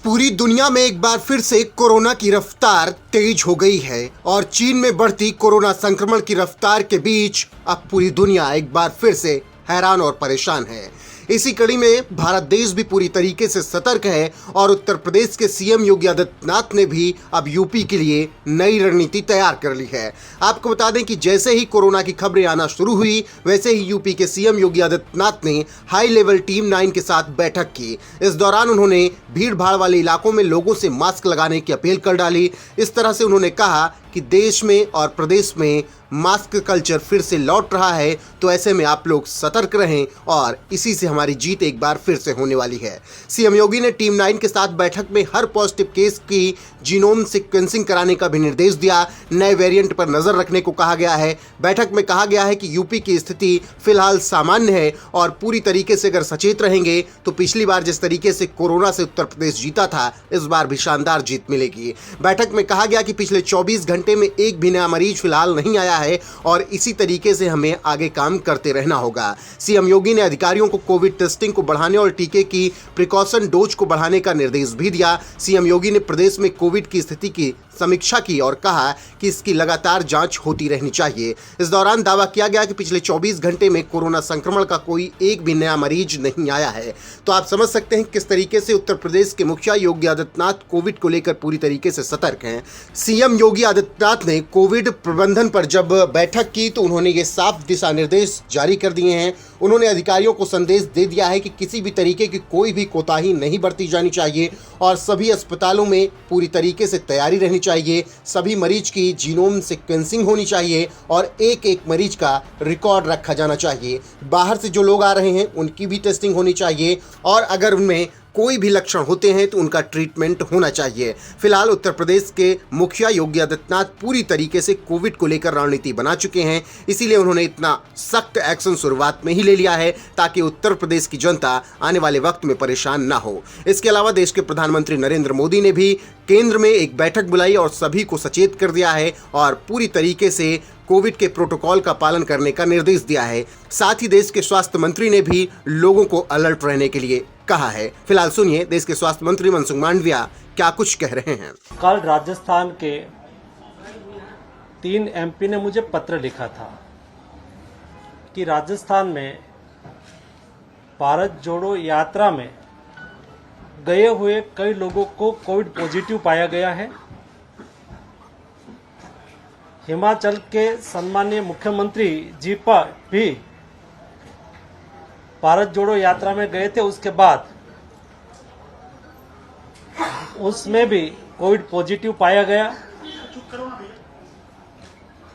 पूरी दुनिया में एक बार फिर से कोरोना की रफ्तार तेज हो गई है और चीन में बढ़ती कोरोना संक्रमण की रफ्तार के बीच अब पूरी दुनिया एक बार फिर से हैरान और परेशान है। इसी कड़ी में भारत देश भी पूरी तरीके से सतर्क है और उत्तर प्रदेश के सीएम योगी आदित्यनाथ ने भी अब यूपी के लिए नई रणनीति तैयार कर ली है। आपको बता दें कि जैसे ही कोरोना की खबरें आना शुरू हुई वैसे ही यूपी के सीएम योगी आदित्यनाथ ने हाई लेवल टीम 9 के साथ बैठक की। इस दौरान उन्होंने भीड़ भाड़ वाले इलाकों में लोगों से मास्क लगाने की अपील कर डाली। इस तरह से उन्होंने कहा कि देश में और प्रदेश में मास्क कल्चर फिर से लौट रहा है, तो ऐसे में आप लोग सतर्क रहें और इसी से हमारी जीत एक बार फिर से होने वाली है। सीएम योगी ने टीम 9 के साथ बैठक में हर पॉजिटिव केस की जीनोम सीक्वेंसिंग कराने का भी निर्देश दिया। नए वेरिएंट पर नजर रखने को कहा गया है। बैठक में कहा गया है कि यूपी की स्थिति फिलहाल सामान्य है और पूरी तरीके से अगर सचेत रहेंगे तो पिछली बार जिस तरीके से कोरोना से उत्तर प्रदेश जीता था, इस बार भी शानदार जीत मिलेगी। बैठक में कहा गया कि पिछले 24 घंटे में एक भी नया मरीज फिलहाल नहीं आया है और इसी तरीके से हमें आगे काम करते रहना होगा। सीएम योगी ने अधिकारियों को कोविड टेस्टिंग को बढ़ाने और टीके की प्रिकॉशन डोज को बढ़ाने का निर्देश भी दिया। सीएम योगी ने प्रदेश में कोविड की स्थिति की समीक्षा की और कहा कि इसकी लगातार जांच होती रहनी चाहिए। इस दौरान दावा किया गया कि पिछले 24 घंटे में कोरोना संक्रमण का कोई एक भी नया मरीज नहीं आया है। तो आप समझ सकते हैं किस तरीके से उत्तर प्रदेश के मुखिया योगी आदित्यनाथ कोविड को लेकर पूरी तरीके से सतर्क हैं। सीएम योगी आदित्यनाथ ने कोविड प्रबंधन पर जब बैठक की तो उन्होंने ये साफ दिशा निर्देश जारी कर दिए हैं। उन्होंने अधिकारियों को संदेश दे दिया है कि किसी भी तरीके की कोई भी कोताही नहीं बरती जानी चाहिए और सभी अस्पतालों में पूरी तरीके से तैयारी रहनी चाहिए। सभी मरीज की जीनोम सीक्वेंसिंग होनी चाहिए और एक एक मरीज का रिकॉर्ड रखा जाना चाहिए। बाहर से जो लोग आ रहे हैं उनकी भी टेस्टिंग होनी चाहिए और अगर उनमें कोई भी लक्षण होते हैं तो उनका ट्रीटमेंट होना चाहिए। फिलहाल उत्तर प्रदेश के मुखिया योगी आदित्यनाथ पूरी तरीके से कोविड को लेकर रणनीति बना चुके हैं, इसीलिए उन्होंने इतना सख्त एक्शन शुरुआत में ही ले लिया है ताकि उत्तर प्रदेश की जनता आने वाले वक्त में परेशान ना हो। इसके अलावा देश के प्रधानमंत्री नरेंद्र मोदी ने भी केंद्र में एक बैठक बुलाई और सभी को सचेत कर दिया है और पूरी तरीके से कोविड के प्रोटोकॉल का पालन करने का निर्देश दिया है। साथ ही देश के स्वास्थ्य मंत्री ने भी लोगों को अलर्ट रहने के लिए कहा है। फिलहाल सुनिए देश के स्वास्थ्य मंत्री मनसुख मांडविया क्या कुछ कह रहे हैं। कल राजस्थान के 3 एमपी ने मुझे पत्र लिखा था कि राजस्थान में भारत जोड़ो यात्रा में गए हुए कई लोगों को कोविड पॉजिटिव पाया गया है। हिमाचल के सम्मानीय मुख्यमंत्री जी पर भी भारत जोड़ो यात्रा में गए थे, उसके बाद उसमें भी कोविड पॉजिटिव पाया गया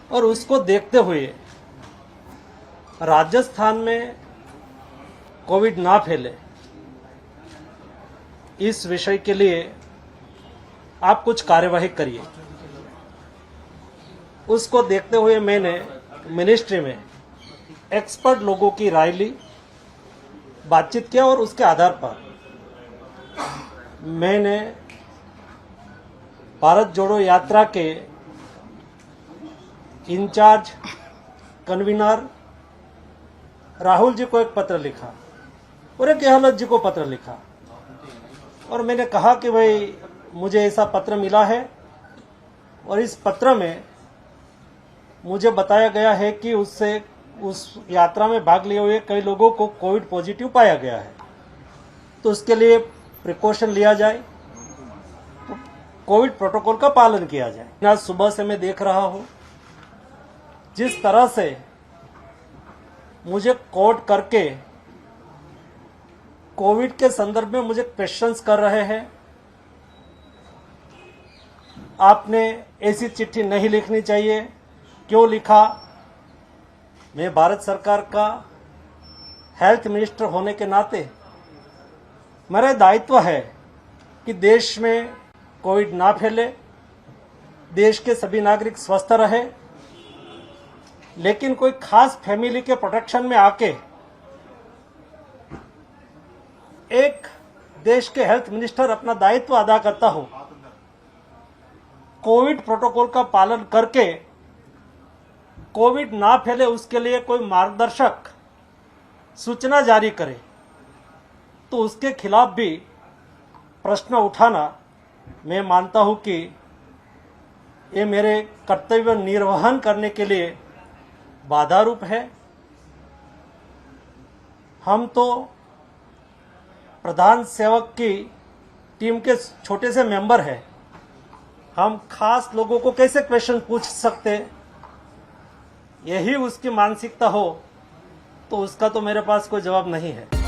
और उसको देखते हुए राजस्थान में कोविड ना फैले इस विषय के लिए आप कुछ कार्यवाही करिए। उसको देखते हुए मैंने मिनिस्ट्री में एक्सपर्ट लोगों की राय ली, बातचीत किया और उसके आधार पर मैंने भारत जोड़ो यात्रा के इंचार्ज कन्वीनर राहुल जी को एक पत्र लिखा और एक गहलोत जी को पत्र लिखा और मैंने कहा कि भाई मुझे ऐसा पत्र मिला है और इस पत्र में मुझे बताया गया है कि उस यात्रा में भाग लिए हुए कई लोगों को कोविड पॉजिटिव पाया गया है, तो उसके लिए प्रिकॉशन लिया जाए, कोविड प्रोटोकॉल का पालन किया जाए। आज सुबह से मैं देख रहा हूं जिस तरह से मुझे कोट करके कोविड के संदर्भ में मुझे क्वेश्चंस कर रहे हैं। आपने ऐसी चिट्ठी नहीं लिखनी चाहिए, क्यों लिखा? मैं भारत सरकार का हेल्थ मिनिस्टर होने के नाते मेरा दायित्व है कि देश में कोविड ना फैले, देश के सभी नागरिक स्वस्थ रहे, लेकिन कोई खास फैमिली के प्रोटेक्शन में आके एक देश के हेल्थ मिनिस्टर अपना दायित्व अदा करता हो, कोविड प्रोटोकॉल का पालन करके कोविड ना फैले उसके लिए कोई मार्गदर्शक सूचना जारी करे, तो उसके खिलाफ भी प्रश्न उठाना मैं मानता हूं कि ये मेरे कर्तव्य निर्वहन करने के लिए बाधा रूप है। हम तो प्रधान सेवक की टीम के छोटे से मेंबर हैं, हम खास लोगों को कैसे क्वेश्चन पूछ सकते? यही उसकी मानसिकता हो तो उसका तो मेरे पास कोई जवाब नहीं है।